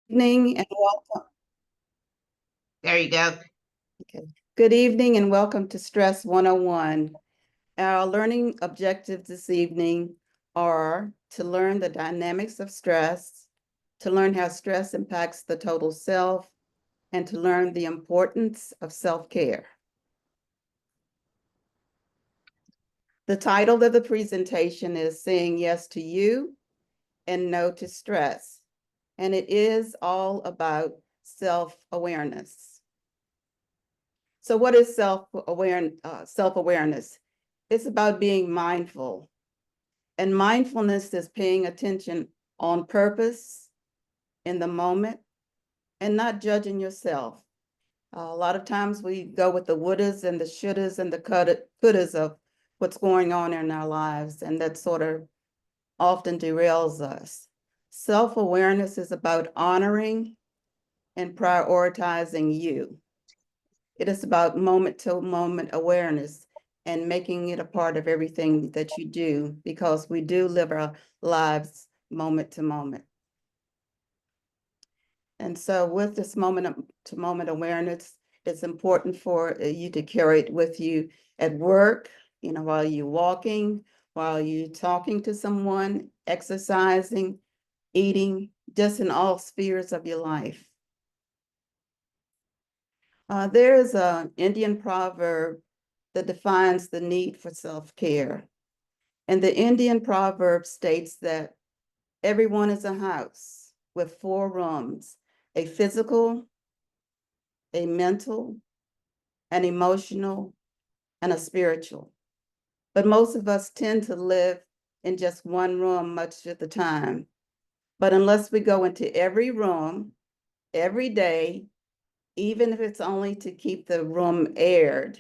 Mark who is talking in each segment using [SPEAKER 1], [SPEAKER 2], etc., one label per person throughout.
[SPEAKER 1] Evening and welcome.
[SPEAKER 2] There you go.
[SPEAKER 1] Okay. Good evening and welcome to Stress 101. Our learning objectives this evening are to learn the dynamics of stress, to learn how stress impacts the total self, and to learn the importance of self-care. The title of the presentation is Saying Yes to You and No to Stress, and it is all about self-awareness. So what is self-awareness? It's about being mindful. And mindfulness is paying attention on purpose in the moment and not judging yourself. A lot of times we go with the wouldas and the shouldas and the couldas of what's going on in our lives, and that sort of often derails us. Self-awareness is about honoring and prioritizing you. It is about moment-to-moment awareness and making it a part of everything that you do, because we do live our lives moment to moment. And so with this moment-to-moment awareness, it's important for you to carry it with you at work, while you're walking, while you're talking to someone, exercising, eating, just in all spheres of your life. There is an Indian proverb that defines the need for self-care. And the Indian proverb states that everyone is a house with 4 rooms: a physical, a mental, an emotional, and a spiritual. But most of us tend to live in just one room much of the time. But unless we go into every room every day, even if it's only to keep the room aired,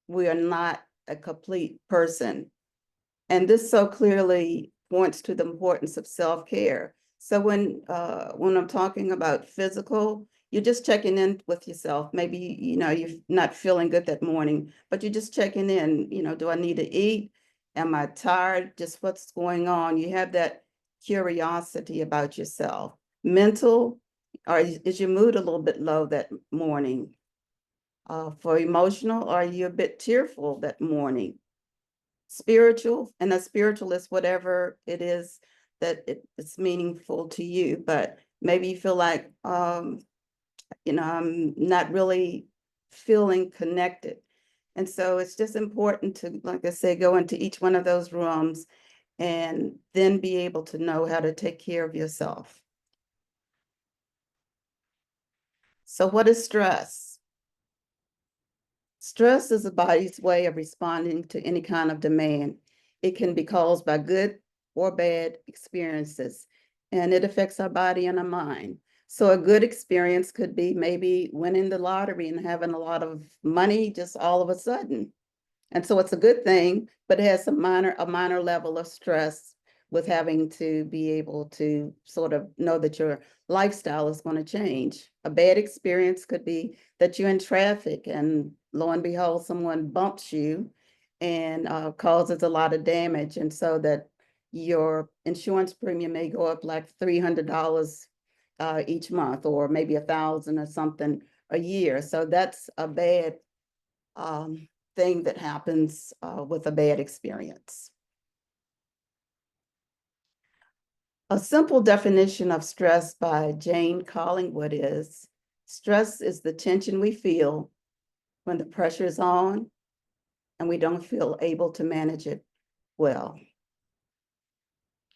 [SPEAKER 1] we are not a complete person. And this so clearly points to the importance of self-care. So when I'm talking about physical, you're just checking in with yourself. Maybe, you're not feeling good that morning, but you're just checking in, do I need to eat? Am I tired? Just what's going on? You have that curiosity about yourself. Mental, or is your mood a little bit low that morning? For emotional, are you a bit tearful that morning? Spiritual, and a spiritual is whatever it is that it's meaningful to you, but maybe you feel like, I'm not really feeling connected. And so it's just important to, like I say, go into each one of those rooms and then be able to know how to take care of yourself. So what is stress? Stress is the body's way of responding to any kind of demand. It can be caused by good or bad experiences, and it affects our body and our mind. So a good experience could be maybe winning the lottery and having a lot of money just all of a sudden. And so it's a good thing, but it has a minor level of stress with having to be able to sort of know that your lifestyle is going to change. A bad experience could be that you're in traffic and lo and behold, someone bumps you and causes a lot of damage. And so that your insurance premium may go up like $300 each month, or maybe 1,000 or something a year. So that's a bad thing that happens with a bad experience. A simple definition of stress by Jane Collingwood is: stress is the tension we feel when the pressure is on and we don't feel able to manage it well.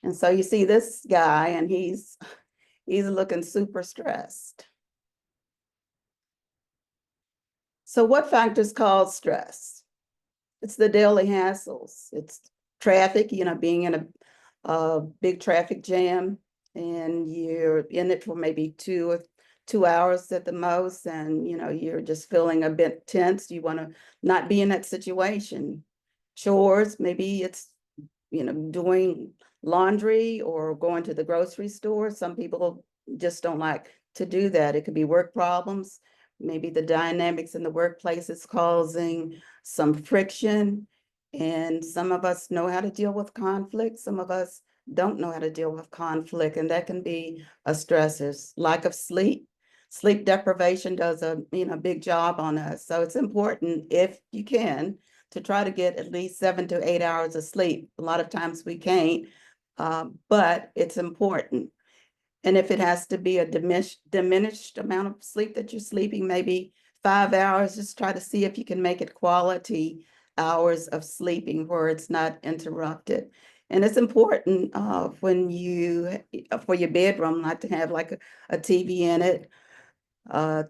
[SPEAKER 1] And so you see this guy, and he's looking super stressed. So what factors cause stress? It's the daily hassles. It's traffic, being in a big traffic jam, and you're in it for maybe 2 hours at the most, and you're just feeling a bit tense. You want to not be in that situation. Chores, maybe it's doing laundry or going to the grocery store. Some people just don't like to do that. It could be work problems. Maybe the dynamics in the workplace is causing some friction. And some of us know how to deal with conflict. Some of us don't know how to deal with conflict, and that can be a stressor. Lack of sleep. Sleep deprivation does a big job on us. So it's important, if you can, to try to get at least 7 to 8 hours of sleep. A lot of times we can't, but it's important. And if it has to be a diminished amount of sleep that you're sleeping, maybe 5 hours, just try to see if you can make it quality hours of sleeping where it's not interrupted. And it's important when you, for your bedroom, not to have like a TV in it.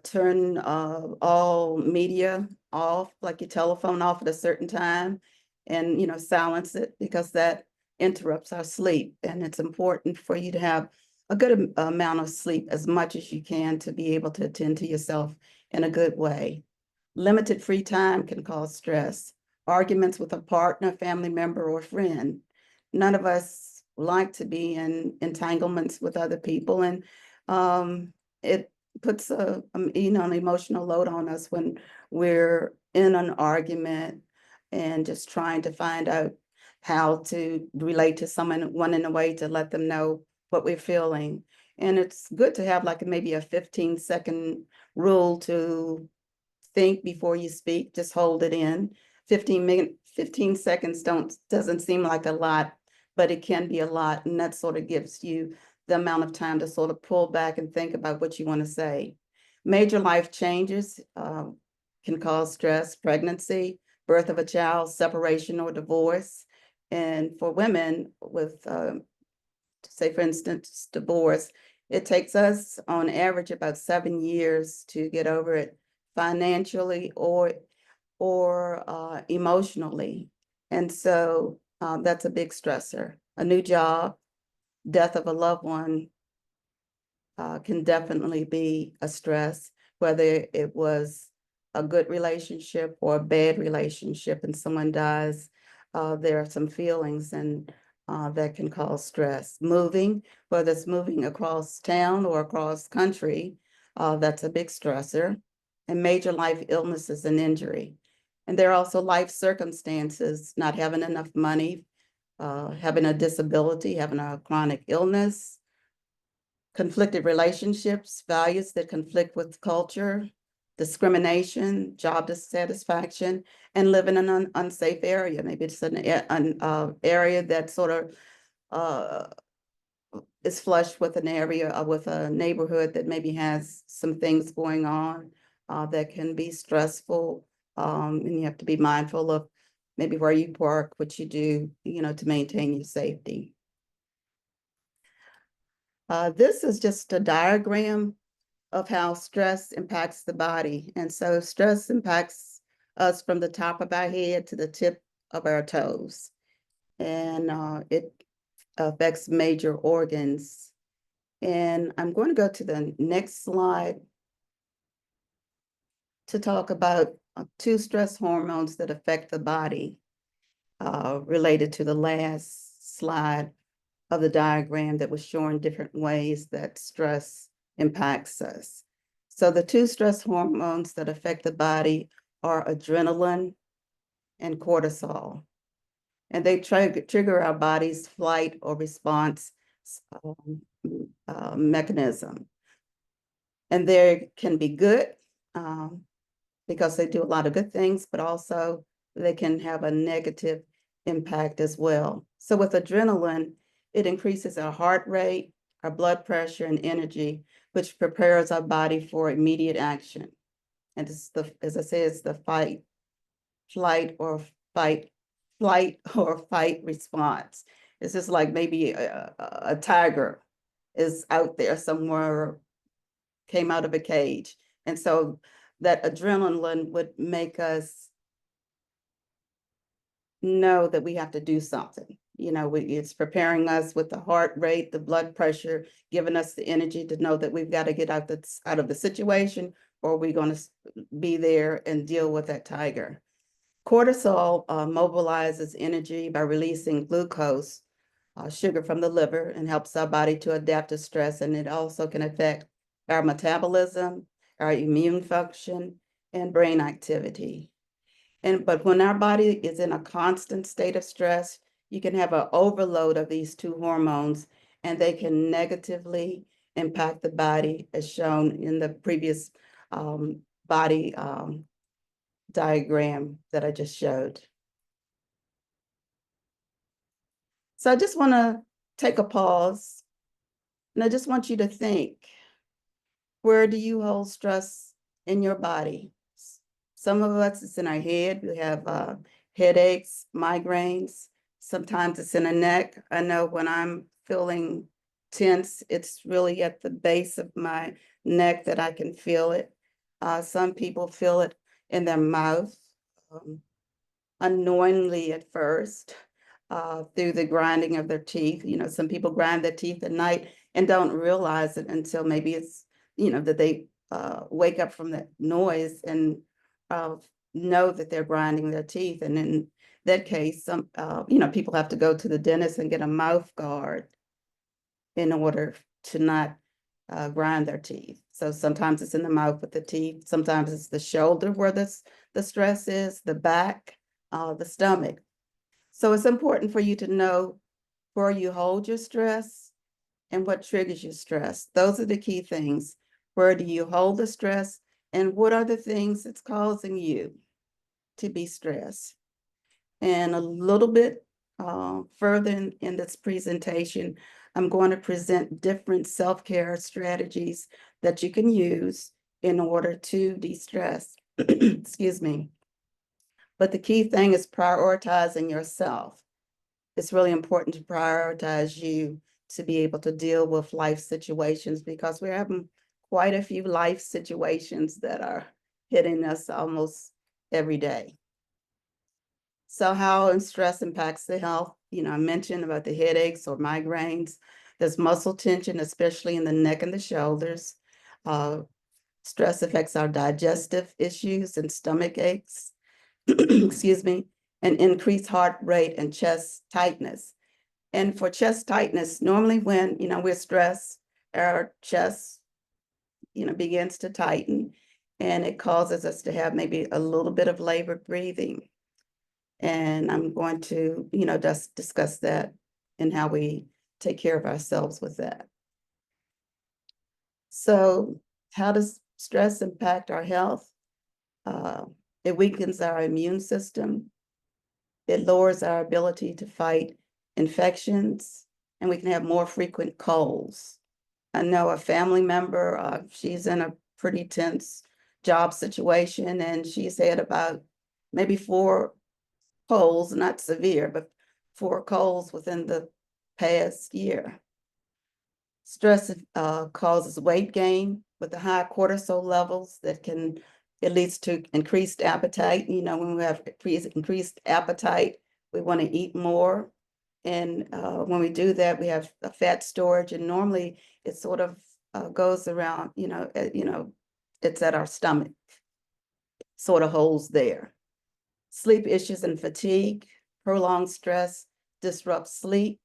[SPEAKER 1] Turn all media off, like your telephone off at a certain time, and silence it, because that interrupts our sleep. And it's important for you to have a good amount of sleep, as much as you can, to be able to attend to yourself in a good way. Limited free time can cause stress. Arguments with a partner, family member, or friend. None of us like to be in entanglements with other people, and it puts an emotional load on us when we're in an argument and just trying to find out how to relate to someone in a way to let them know what we're feeling. And it's good to have like maybe a 15-second rule to think before you speak. Just hold it in. 15 seconds doesn't seem like a lot, but it can be a lot. And that sort of gives you the amount of time to sort of pull back and think about what you want to say. Major life changes can cause stress: pregnancy, birth of a child, separation or divorce. And for women with, say, for instance, divorce, it takes us on average about 7 years to get over it, financially or emotionally. And so that's a big stressor. A new job, death of a loved one can definitely be a stress, whether it was a good relationship or a bad relationship and someone dies. There are some feelings and that can cause stress. Moving, whether it's moving across town or across country, that's a big stressor. And major life illnesses and injury. And there are also life circumstances: not having enough money, having a disability, having a chronic illness, conflicted relationships, values that conflict with culture, discrimination, job dissatisfaction, and live in an unsafe area. Maybe it's an area that sort of is flushed with an area, with a neighborhood that maybe has some things going on that can be stressful. And you have to be mindful of maybe where you park, what you do, to maintain your safety. This is just a diagram of how stress impacts the body. And so stress impacts us from the top of our head to the tip of our toes. And it affects major organs. And I'm going to go to the next slide to talk about 2 stress hormones that affect the body, related to the last slide of the diagram that was showing different ways that stress impacts us. So the 2 stress hormones that affect the body are adrenaline and cortisol. And they trigger our body's flight or response mechanism. And they can be good because they do a lot of good things, but also they can have a negative impact as well. So with adrenaline, it increases our heart rate, our blood pressure, and energy, which prepares our body for immediate action. And it's as I say, it's the flight or fight response. It's just like maybe a tiger is out there somewhere, came out of a cage. And so that adrenaline would make us know that we have to do something. It's preparing us with the heart rate, the blood pressure, giving us the energy to know that we've got to get out of the situation, or we're going to be there and deal with that tiger. Cortisol mobilizes energy by releasing glucose, sugar from the liver, and helps our body to adapt to stress. And it also can affect our metabolism, our immune function, and brain activity. But when our body is in a constant state of stress, you can have an overload of these two hormones, and they can negatively impact the body, as shown in the previous body diagram that I just showed. So I just want to take a pause, and I just want you to think, where do you hold stress in your body? Some of us, it's in our head. We have headaches, migraines. Sometimes it's in the neck. I know when I'm feeling tense, it's really at the base of my neck that I can feel it. Some people feel it in their mouth, unknowingly at first, through the grinding of their teeth. You know, some people grind their teeth at night and don't realize it until maybe it's, that they wake up from that noise and know that they're grinding their teeth. And in that case, some, people have to go to the dentist and get a mouth guard in order to not grind their teeth. So sometimes it's in the mouth with the teeth. Sometimes it's the shoulder where the stress is, the back, the stomach. So it's important for you to know where you hold your stress and what triggers your stress. Those are the key things. Where do you hold the stress, and what are the things that's causing you to be stressed? And a little bit further in this presentation, I'm going to present different self-care strategies that you can use in order to de-stress. Excuse me. But the key thing is prioritizing yourself. It's really important to prioritize you to be able to deal with life situations, because we're having quite a few life situations that are hitting us almost every day. So how stress impacts the health? I mentioned about the headaches or migraines. There's muscle tension, especially in the neck and the shoulders. Stress affects our digestive issues and stomach aches, excuse me, and increased heart rate and chest tightness. And for chest tightness, normally when, we're stressed, our chest, begins to tighten, and it causes us to have maybe a little bit of labored breathing. And I'm going to, just discuss that and how we take care of ourselves with that. So how does stress impact our health? It weakens our immune system. It lowers our ability to fight infections, and we can have more frequent colds. I know a family member, she's in a pretty tense job situation, and she's had about maybe 4 colds, not severe, but 4 colds within the past year. Stress causes weight gain with the high cortisol levels it leads to increased appetite. When we have increased appetite, we want to eat more. And when we do that, we have a fat storage, and normally it sort of goes around, it's at our stomach, sort of holds there. Sleep issues and fatigue, prolonged stress disrupts sleep,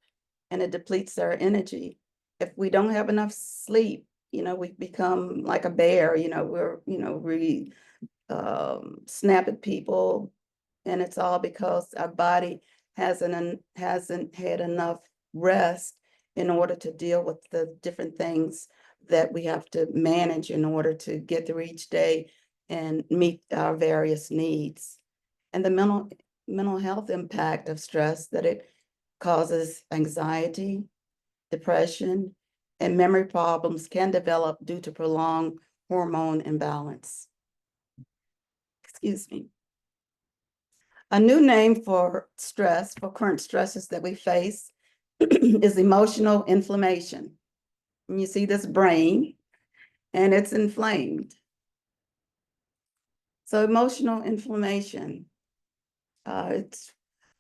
[SPEAKER 1] and it depletes our energy. If we don't have enough sleep, we become like a bear. We snap at people, and it's all because our body hasn't had enough rest in order to deal with the different things that we have to manage in order to get through each day and meet our various needs. And the mental health impact of stress, that it causes anxiety, depression, and memory problems can develop due to prolonged hormone imbalance. Excuse me. A new name for stress, for current stresses that we face, is emotional inflammation. And you see this brain, and it's inflamed. So emotional inflammation, I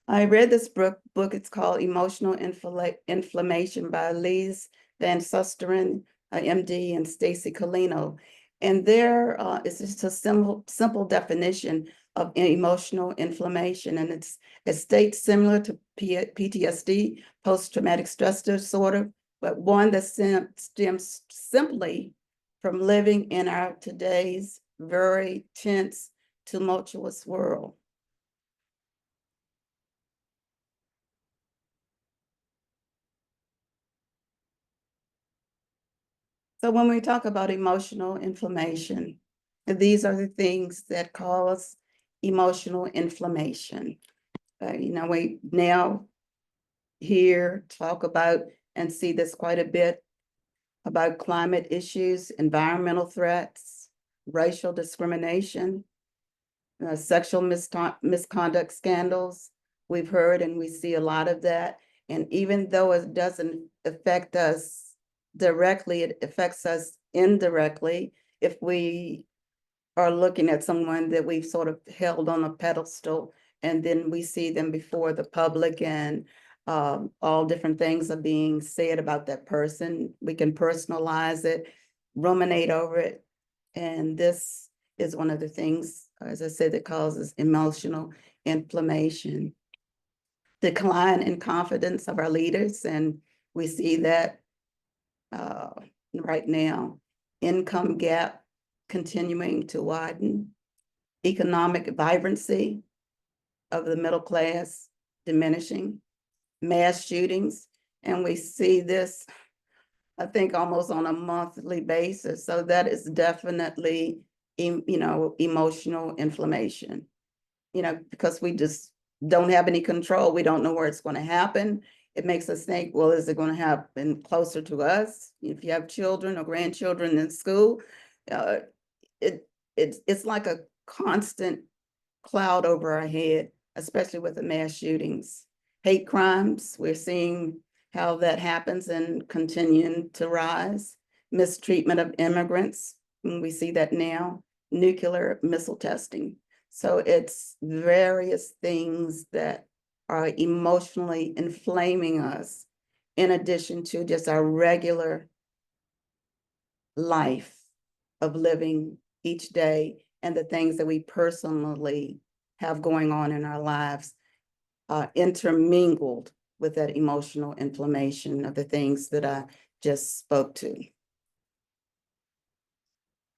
[SPEAKER 1] read this book, it's called Emotional Inflammation by Lise Van Susteren, MD, and Stacy Colino. And there is just a simple definition of emotional inflammation. And it states similar to PTSD, post-traumatic stress disorder, but one that stems simply from living in our today's very tense, tumultuous world. So when we talk about emotional inflammation, these are the things that cause emotional inflammation. We now hear, talk about, and see this quite a bit about climate issues, environmental threats, racial discrimination, sexual misconduct scandals. We've heard and we see a lot of that. And even though it doesn't affect us directly, it affects us indirectly if we are looking at someone that we've sort of held on a pedestal, and then we see them before the public, and all different things are being said about that person. We can personalize it, ruminate over it, and this is one of the things, as I said, that causes emotional inflammation. Decline in confidence of our leaders, and we see that uh, right now. Income gap continuing to widen. Economic vibrancy of the middle class diminishing. Mass shootings, and we see this, I think, almost on a monthly basis. So that is definitely, emotional inflammation, because we just don't have any control. We don't know where it's going to happen. It makes us think, well, is it going to happen closer to us? If you have children or grandchildren in school, uh, it's like a constant cloud over our head, especially with the mass shootings. Hate crimes, we're seeing how that happens and continuing to rise. Mistreatment of immigrants, we see that now. Nuclear missile testing. So it's various things that are emotionally inflaming us, in addition to just our regular life of living each day and the things that we personally have going on in our lives, intermingled with that emotional inflammation of the things that I just spoke to.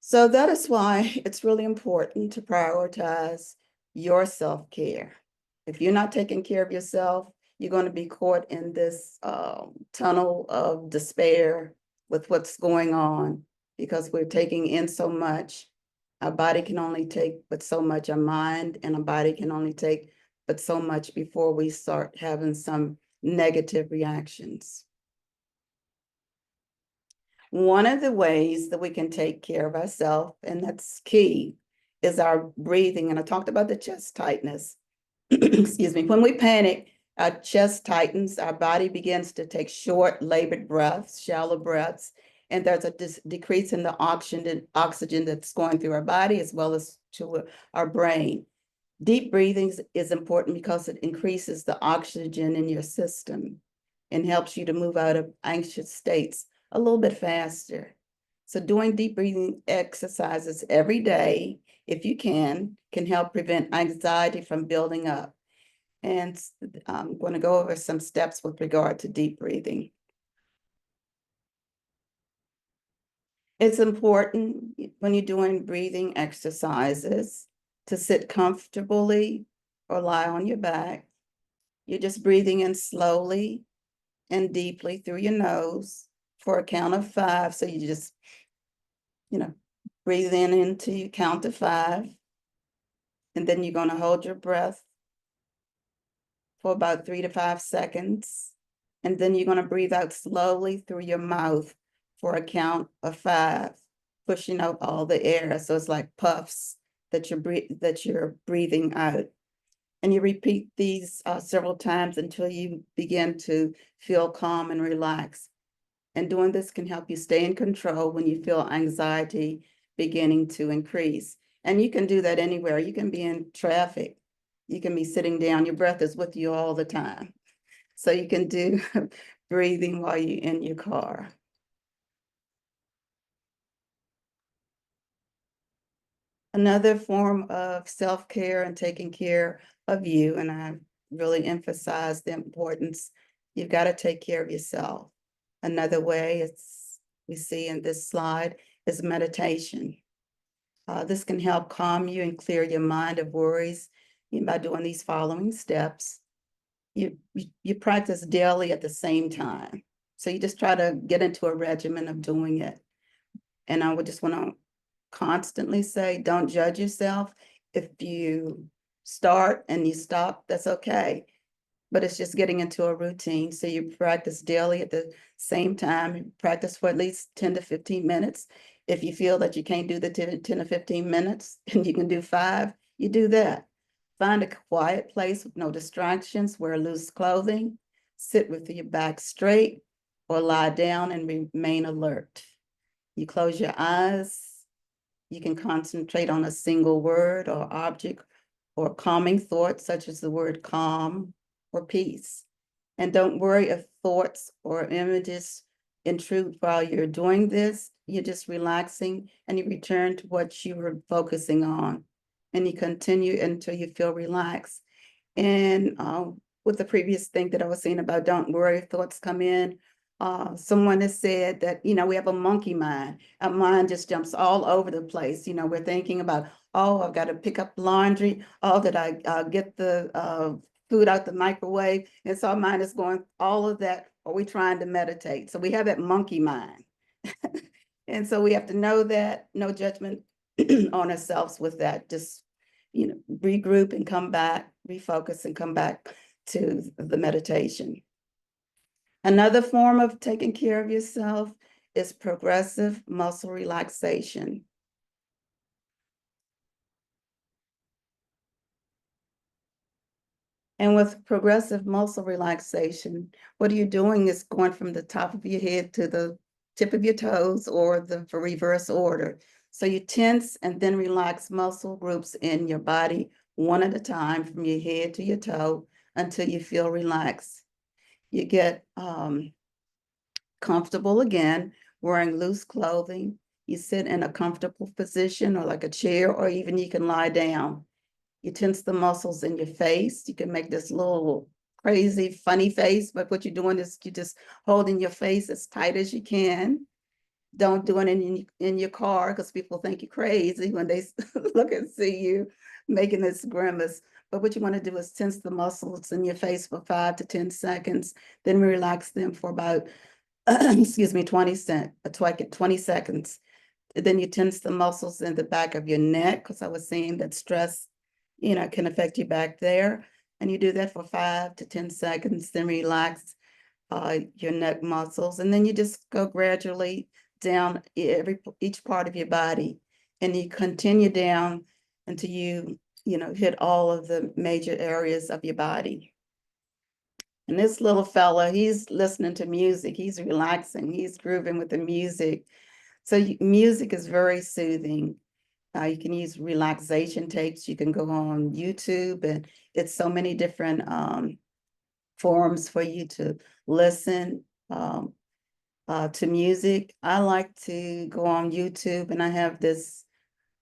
[SPEAKER 1] So that is why it's really important to prioritize your self-care. If you're not taking care of yourself, you're going to be caught in this tunnel of despair with what's going on, because we're taking in so much. Our body can only take but so much, our mind and our body can only take but so much before we start having some negative reactions. One of the ways that we can take care of ourselves, and that's key, is our breathing. And I talked about the chest tightness. Excuse me. When we panic, our chest tightens, our body begins to take short, labored breaths, shallow breaths, and there's a decrease in the oxygen that's going through our body as well as to our brain. Deep breathing is important because it increases the oxygen in your system and helps you to move out of anxious states a little bit faster. So doing deep breathing exercises every day, if you can help prevent anxiety from building up. And I'm going to go over some steps with regard to deep breathing. It's important when you're doing breathing exercises to sit comfortably or lie on your back. You're just breathing in slowly and deeply through your nose for a count of 5. So you just, breathe in until you count to 5. And then you're going to hold your breath for about 3 to 5 seconds. And then you're going to breathe out slowly through your mouth for a count of 5, pushing out all the air. So it's like puffs that you're breathing out. And you repeat these several times until you begin to feel calm and relaxed. And doing this can help you stay in control when you feel anxiety beginning to increase. And you can do that anywhere. You can be in traffic. You can be sitting down. Your breath is with you all the time. So you can do breathing while you're in your car. Another form of self-care and taking care of you, and I really emphasize the importance, you've got to take care of yourself. Another way we see in this slide is meditation. This can help calm you and clear your mind of worries by doing these following steps. You practice daily at the same time. So you just try to get into a regimen of doing it. And I would just want to constantly say, don't judge yourself. If you start and you stop, that's okay. But it's just getting into a routine. So you practice daily at the same time, you practice for at least 10 to 15 minutes. If you feel that you can't do the 10 to 15 minutes and you can do 5, you do that. Find a quiet place with no distractions, wear loose clothing, sit with your back straight, or lie down and remain alert. You close your eyes. You can concentrate on a single word or object or calming thought, such as the word calm or peace. And don't worry if thoughts or images intrude while you're doing this. You're just relaxing and you return to what you were focusing on. And you continue until you feel relaxed. And with the previous thing that I was saying about don't worry if thoughts come in, someone has said that, we have a monkey mind. Our mind just jumps all over the place. We're thinking about, oh, I've got to pick up laundry. Oh, did I get the food out the microwave? And so our mind is going all of that. Are we trying to meditate? So we have that monkey mind. And so we have to know that, no judgment on ourselves with that. Just, regroup and come back, refocus and come back to the meditation. Another form of taking care of yourself is progressive muscle relaxation. And with progressive muscle relaxation, what are you doing is going from the top of your head to the tip of your toes, or the reverse order. So you tense and then relax muscle groups in your body one at a time from your head to your toe until you feel relaxed. You get comfortable again, wearing loose clothing. You sit in a comfortable position or like a chair, or even you can lie down. You tense the muscles in your face. You can make this little crazy, funny face, but what you're doing is you're just holding your face as tight as you can. Don't do it in your car, because people think you're crazy when they look and see you making this grimace. But what you want to do is tense the muscles in your face for 5 to 10 seconds, then relax them for about, excuse me, 20 seconds. Then you tense the muscles in the back of your neck, because I was saying that stress, can affect you back there. And you do that for 5 to 10 seconds, then relax your neck muscles. And then you just go gradually down each part of your body. And you continue down until you hit all of the major areas of your body. And this little fella, he's listening to music. He's relaxing. He's grooving with the music. So music is very soothing. You can use relaxation tapes. You can go on YouTube, and it's so many different forums for you to listen to music. I like to go on YouTube, and I have this,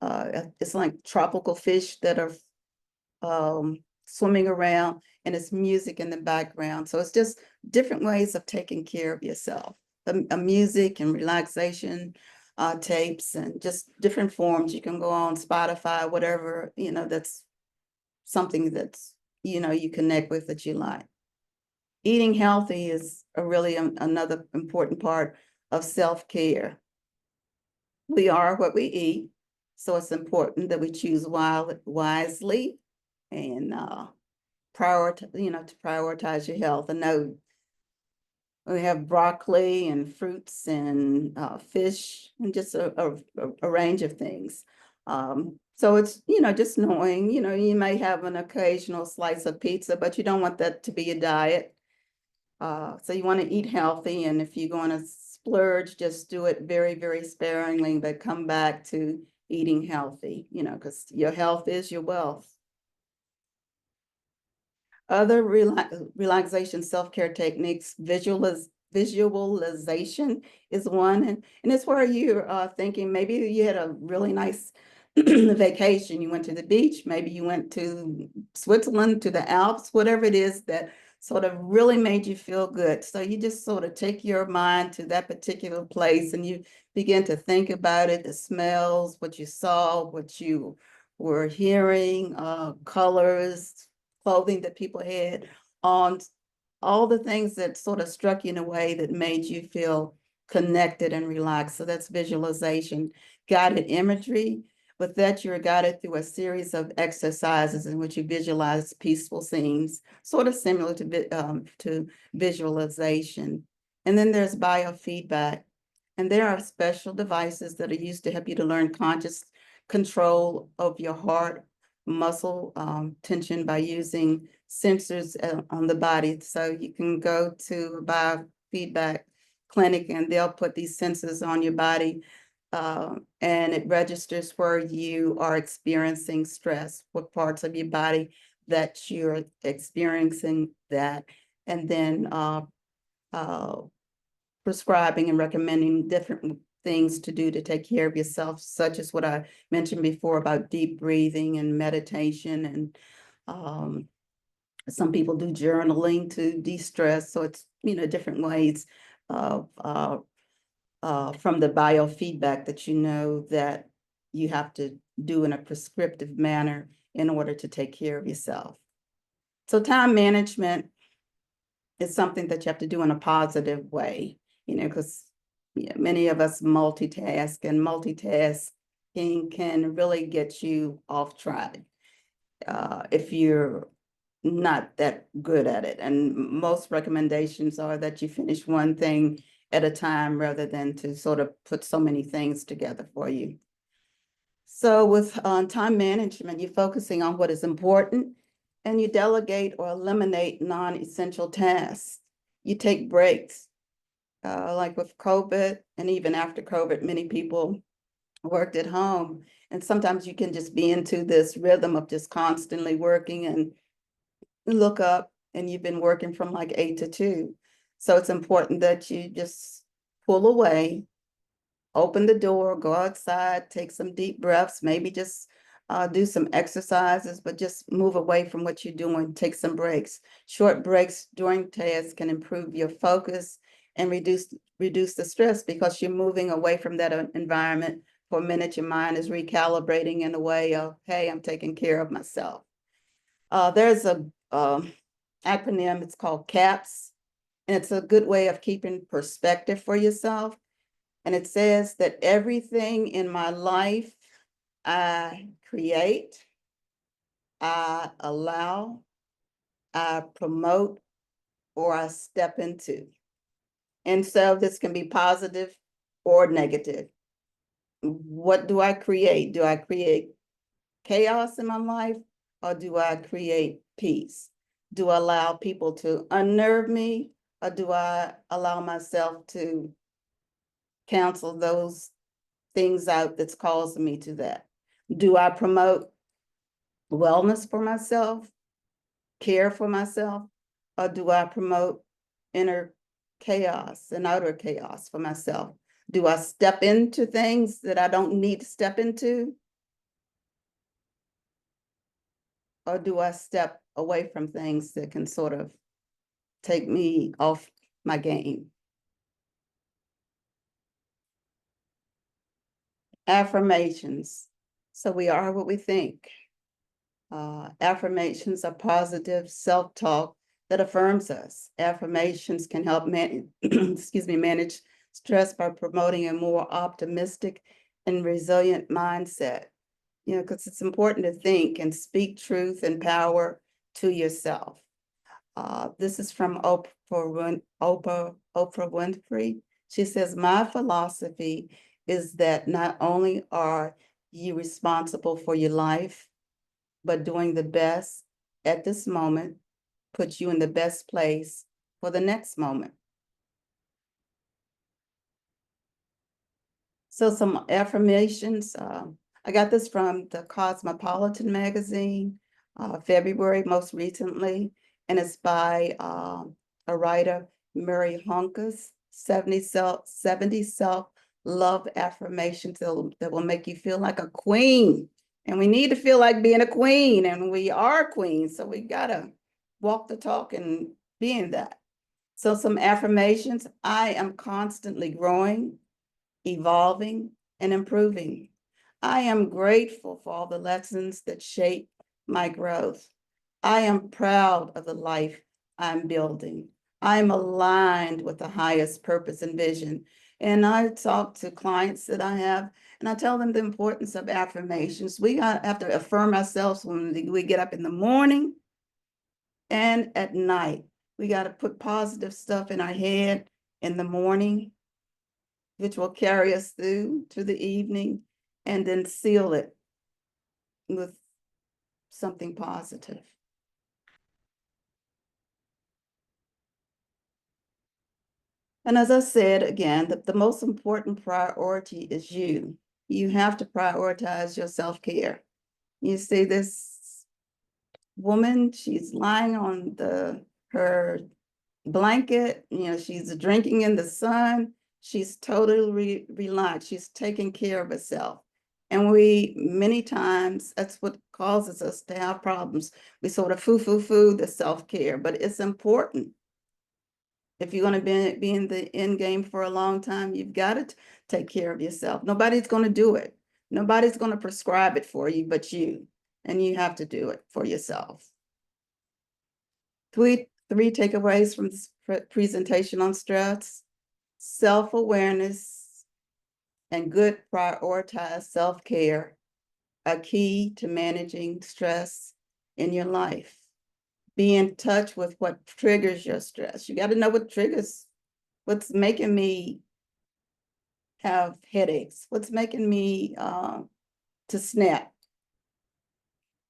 [SPEAKER 1] it's like tropical fish that are swimming around, and it's music in the background. So it's just different ways of taking care of yourself. Music and relaxation tapes, and just different forms. You can go on Spotify, whatever, that's something that's, you connect with, that you like. Eating healthy is another important part of self-care. We are what we eat, so it's important that we choose wisely and to prioritize your health. I know we have broccoli and fruits and fish and just a range of things. So it's, just knowing, you may have an occasional slice of pizza, but you don't want that to be a diet. So you want to eat healthy, and if you're going to splurge, just do it very, very sparingly, but come back to eating healthy, because your health is your wealth. Other relaxation self-care techniques, visualization is one, and it's where you're thinking maybe you had a really nice vacation. You went to the beach, maybe you went to Switzerland, to the Alps, whatever it is that sort of really made you feel good. So you just sort of take your mind to that particular place, and you begin to think about it, the smells, what you saw, what you were hearing, colors, clothing that people had on, all the things that sort of struck you in a way that made you feel connected and relaxed. So that's visualization. Guided imagery. With that, you're guided through a series of exercises in which you visualize peaceful scenes, sort of similar to visualization. And then there's biofeedback. And there are special devices that are used to help you to learn conscious control of your heart, muscle tension by using sensors on the body. So you can go to a biofeedback clinic and they'll put these sensors on your body and it registers where you are experiencing stress, what parts of your body that you're experiencing that, and then prescribing and recommending different things to do to take care of yourself, such as what I mentioned before about deep breathing and meditation. And some people do journaling to de-stress. So it's, different ways of from the biofeedback that that you have to do in a prescriptive manner in order to take care of yourself. So time management is something that you have to do in a positive way, because many of us multitask, and multitasking can really get you off track if you're not that good at it. And most recommendations are that you finish one thing at a time rather than to sort of put so many things together for you. So with time management, you're focusing on what is important and you delegate or eliminate non-essential tasks. You take breaks, like with COVID and even after COVID, many people worked at home. And sometimes you can just be into this rhythm of just constantly working and look up and you've been working from like 8 to 2. So it's important that you just pull away, open the door, go outside, take some deep breaths, maybe just do some exercises, but just move away from what you're doing, take some breaks. Short breaks during tasks can improve your focus and reduce the stress because you're moving away from that environment. For a minute, your mind is recalibrating in a way of, hey, I'm taking care of myself. There's a acronym, it's called CAPS, and it's a good way of keeping perspective for yourself. And it says that everything in my life I create, I allow, I promote, or I step into. And so this can be positive or negative. What do I create? Do I create chaos in my life, or do I create peace? Do I allow people to unnerve me, or do I allow myself to cancel those things out that's causing me to that? Do I promote wellness for myself, care for myself, or do I promote inner chaos and outer chaos for myself? Do I step into things that I don't need to step into? Or do I step away from things that can sort of take me off my game? Affirmations. So we are what we think. Affirmations are positive self-talk that affirms us. Affirmations can help manage stress by promoting a more optimistic and resilient mindset. Because it's important to think and speak truth and power to yourself. This is from Oprah Winfrey. She says, my philosophy is that not only are you responsible for your life, but doing the best at this moment puts you in the best place for the next moment. So some affirmations, I got this from the Cosmopolitan magazine, February most recently, and it's by a writer, Mary Honkus, 70 self-love affirmations that will make you feel like a queen. And we need to feel like being a queen, and we are queens, so we gotta walk the talk and be in that. So some affirmations: I am constantly growing, evolving, and improving. I am grateful for all the lessons that shape my growth. I am proud of the life I'm building. I'm aligned with the highest purpose and vision. And I talk to clients that I have, and I tell them the importance of affirmations. We have to affirm ourselves when we get up in the morning and at night. We got to put positive stuff in our head in the morning, which will carry us through to the evening, and then seal it with something positive. And as I said, again, the most important priority is you. You have to prioritize your self-care. You see this woman, she's lying on her blanket, she's drinking in the sun. She's totally relaxed. She's taking care of herself. And many times, that's what causes us to have problems. We sort of foo the self-care, but it's important. If you're going to be in the end game for a long time, you've got to take care of yourself. Nobody's going to do it. Nobody's going to prescribe it for you but you. And you have to do it for yourself. Three takeaways from this presentation on stress: self-awareness and good prioritized self-care are key to managing stress in your life. Be in touch with what triggers your stress. You got to know what triggers, what's making me have headaches, what's making me to snap,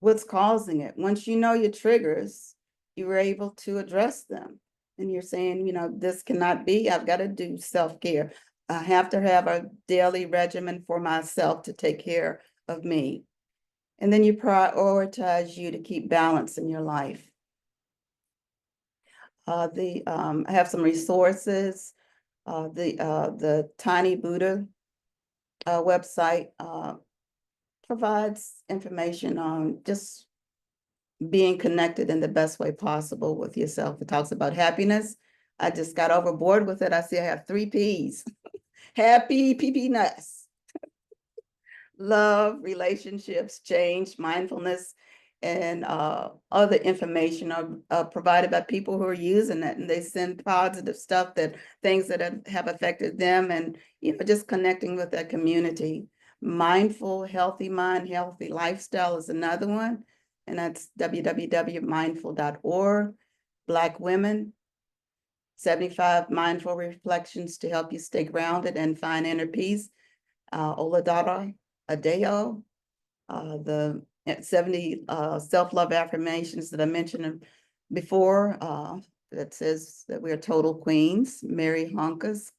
[SPEAKER 1] what's causing it. Once you know your triggers, you're able to address them. And you're saying, this cannot be, I've got to do self-care. I have to have a daily regimen for myself to take care of me. And then you prioritize you to keep balance in your life. I have some resources. The Tiny Buddha website provides information on just being connected in the best way possible with yourself. It talks about happiness. I just got overboard with it. I see I have 3 P's. Happy, PP-ness. Love, relationships, change, mindfulness, and other information are provided by people who are using it, and they send positive stuff, things that have affected them, and just connecting with that community. Mindful, healthy mind, healthy lifestyle is another one, and that's www.mindful.org. Black women, 75 mindful reflections to help you stay grounded and find inner peace. Oladara Adeo, the 70 self-love affirmations that I mentioned before, that says that we're total queens, Mary Honkas,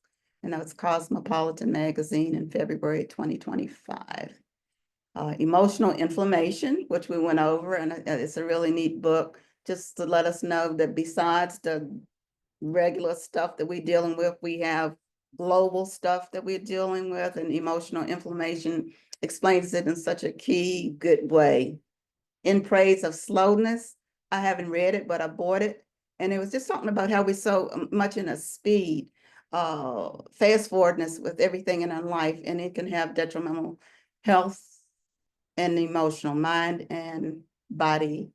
[SPEAKER 1] and that was Cosmopolitan magazine in February 2025. Emotional inflammation, which we went over, and it's a really neat book just to let us know that besides the regular stuff that we're dealing with, we have global stuff that we're dealing with, and emotional inflammation explains it in such a key, good way. In Praise of Slowness, I haven't read it, but I bought it, and it was just talking about how we're so much in a speed, fast forwardness with everything in our life, and it can have detrimental health and emotional, mind and body,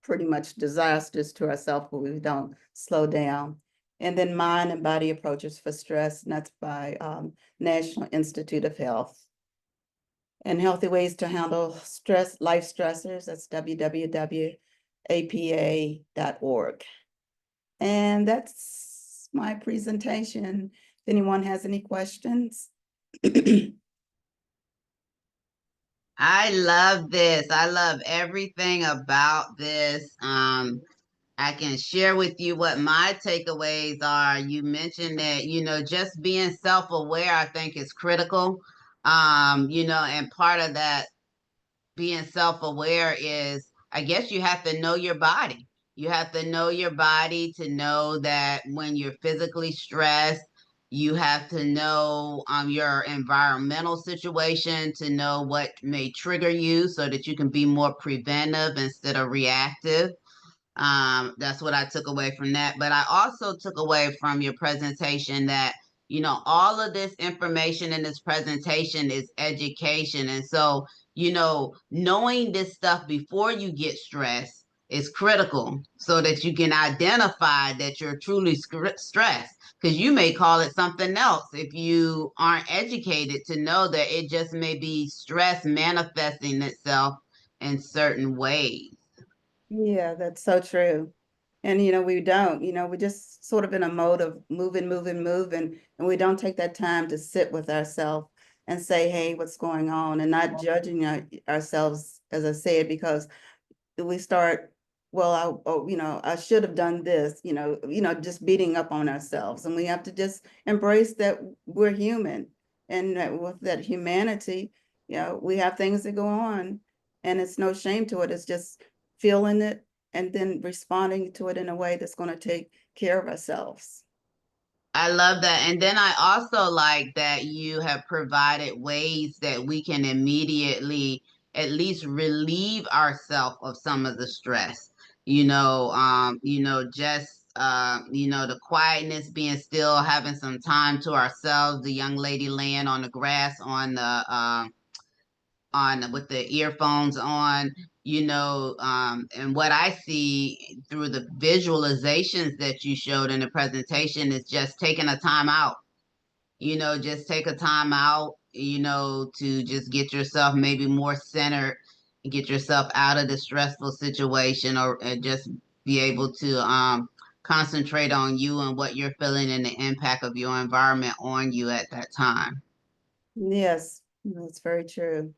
[SPEAKER 1] pretty much disasters to ourselves when we don't slow down. And then Mind and Body Approaches for Stress, and that's by National Institute of Health. And Healthy Ways to Handle Stress, Life Stressors, that's www.apa.org. And that's my presentation. If anyone has any questions.
[SPEAKER 2] I love this. I love everything about this. I can share with you what my takeaways are. You mentioned that, just being self-aware, I think is critical. And part of that being self-aware is, I guess you have to know your body. You have to know your body to know that when you're physically stressed, you have to know your environmental situation to know what may trigger you so that you can be more preventive instead of reactive. That's what I took away from that. But I also took away from your presentation that, all of this information in this presentation is education. And so, knowing this stuff before you get stressed is critical so that you can identify that you're truly stressed. Because you may call it something else if you aren't educated to know that it just may be stress manifesting itself in certain ways.
[SPEAKER 1] Yeah, that's so true. And we don't, we're just sort of in a mode of moving, moving, moving, and we don't take that time to sit with ourselves and say, hey, what's going on? And not judging ourselves, as I said, because we start, well, I should have done this, just beating up on ourselves. And we have to just embrace that we're human. And that with that humanity, we have things that go on, and it's no shame to it. It's just feeling it and then responding to it in a way that's going to take care of ourselves.
[SPEAKER 2] I love that. And then I also like that you have provided ways that we can immediately at least relieve ourselves of some of the stress. Just the quietness, being still, having some time to ourselves, the young lady laying on the grass on with the earphones on, and what I see through the visualizations that you showed in the presentation is just taking a time out. Just take a time out, to just get yourself maybe more centered and get yourself out of the stressful situation, or just be able to concentrate on you and what you're feeling and the impact of your environment on you at that time.
[SPEAKER 1] Yes, that's very true.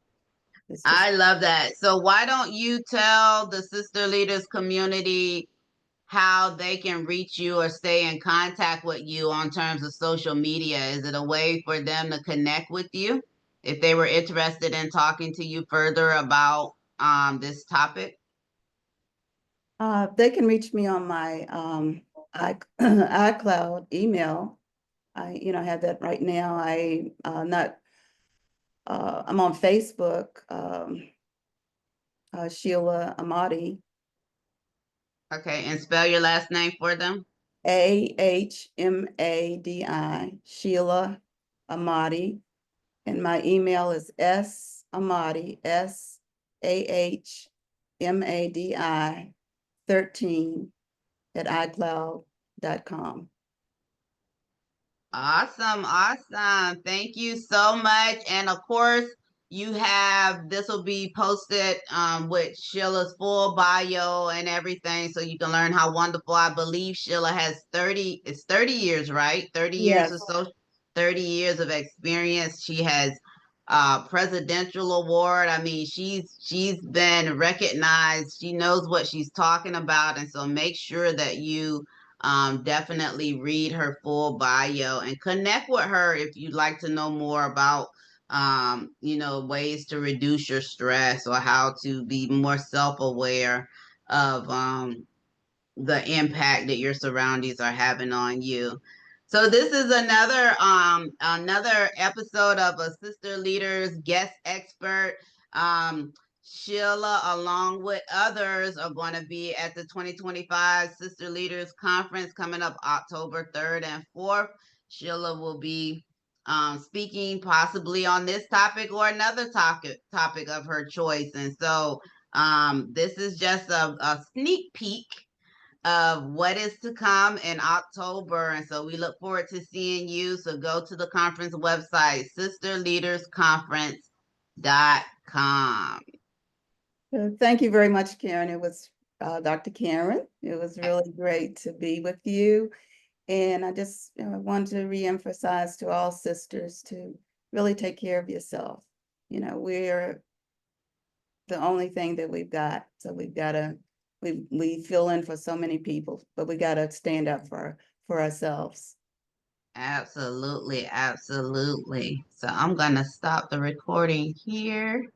[SPEAKER 1] It's just
[SPEAKER 2] I love that. So why don't you tell the Sister Leaders community how they can reach you or stay in contact with you on terms of social media? Is it a way for them to connect with you if they were interested in talking to you further about this topic?
[SPEAKER 1] they can reach me on my iCloud email. I, have that right now. I'm on Facebook, Sheila Ahmadi,
[SPEAKER 2] Okay, and spell your last name for them.
[SPEAKER 1] Ahmadi, Sheila Ahmadi. And my email is Ahmadi, Sahmadi 13 at iCloud.com.
[SPEAKER 2] Awesome, awesome. Thank you so much. And of course, this will be posted with Sheila's full bio and everything, so you can learn how wonderful. I believe Sheila has 30 years, right? 30 years or
[SPEAKER 1] Yes.
[SPEAKER 2] so, 30 years of experience. She has presidential award. I mean, she's been recognized. She knows what she's talking about. And so make sure that you definitely read her full bio and connect with her if you'd like to know more about ways to reduce your stress, or how to be more self-aware of the impact that your surroundings are having on you. So this is another episode of a Sister Leaders guest expert. Sheila, along with others, are going to be at the 2025 Sister Leaders Conference coming up October 3rd and 4th. Sheila will be speaking possibly on this topic or another topic of her choice. And so this is just a sneak peek of what is to come in October. And so we look forward to seeing you. So go to the conference website, sisterleadersconference.com.
[SPEAKER 1] Thank you very much, Karen. It was Dr. Karen. It was really great to be with you. And I just want to reemphasize to all sisters to really take care of yourself. We're the only thing that we've got. So we fill in for so many people, but we gotta stand up for ourselves.
[SPEAKER 2] Absolutely, absolutely. So I'm going to stop the recording here.